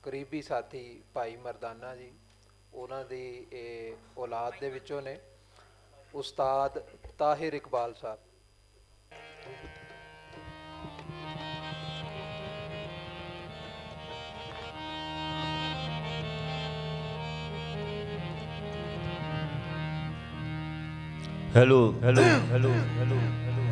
ਕਰੀਬੀ ਸਾਥੀ ਭਾਈ ਮਰਦਾਨਾ ਜੀ, ਉਹਨਾਂ ਦੀ ਇਹ ਔਲਾਦ ਦੇ ਵਿੱਚੋਂ ਨੇ ਉਸਤਾਦ ਤਾਹਿਰ ਇਕਬਾਲ ਸਾਹਿਬ। Hello hello hello hello hello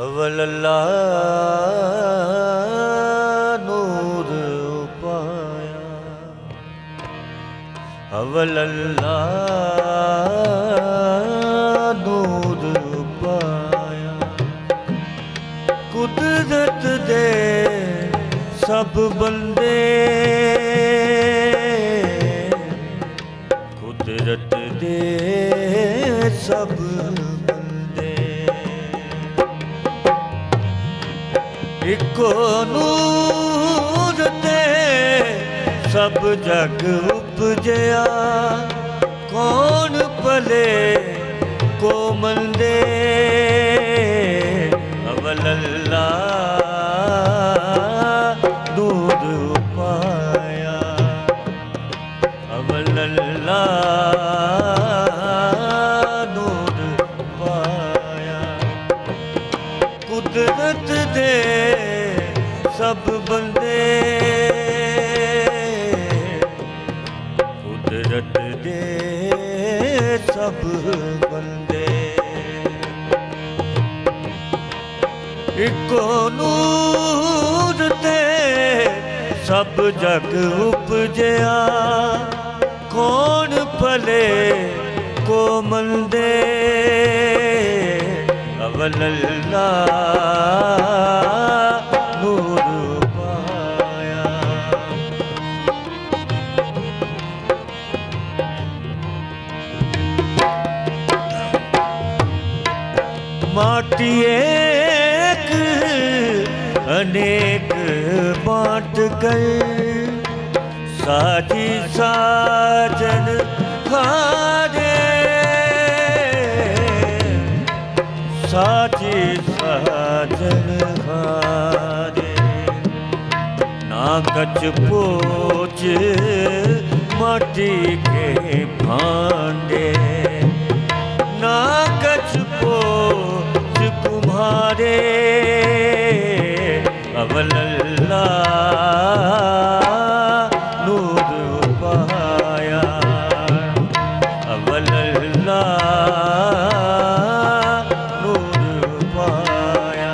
अवल अल्लाह नूर पाया, अवल अल्लाह नूर पाया। कुदरत दे सब बंदे, कुदरत दे सब इको नूर ते सब जग उपजया। कौन भले को मंदे, अवल अल्लाह नूर पाया, अवल अल्लाह नूर पाया। कुदरत दे सब बंदे, कुदरत दे सब बंदे इको नूर ते सब जग उपजया। कौन भले को मंदे, अवल अल्लाह नूर पाया। माटी एक अनेक बांट गए, साजी साजन हारे, साजी साजन हारे। ना कच पोच माटी के भांडे, ना कच पोच कुम्हारे, अवल अल्लाह नूर पाया, अवल अल्लाह नूर पाया।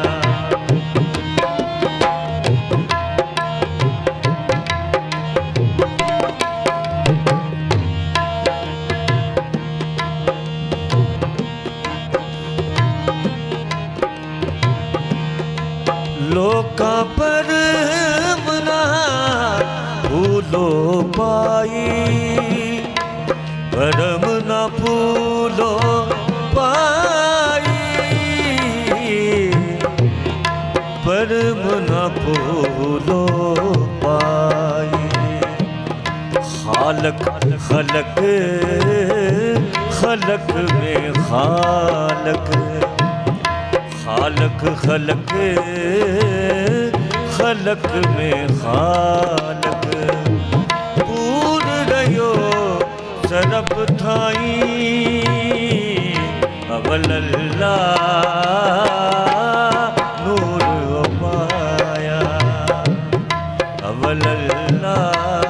लोका पर मना भूलो पाई, परम न भूलो पाई, परम न भूलो पाई। खालक खलक खलक में खालक, खालक खलक खलक में खालक। पूर रहियो सरब थाई, अवल अल्लाह नूर पाया, अवल अल्लाह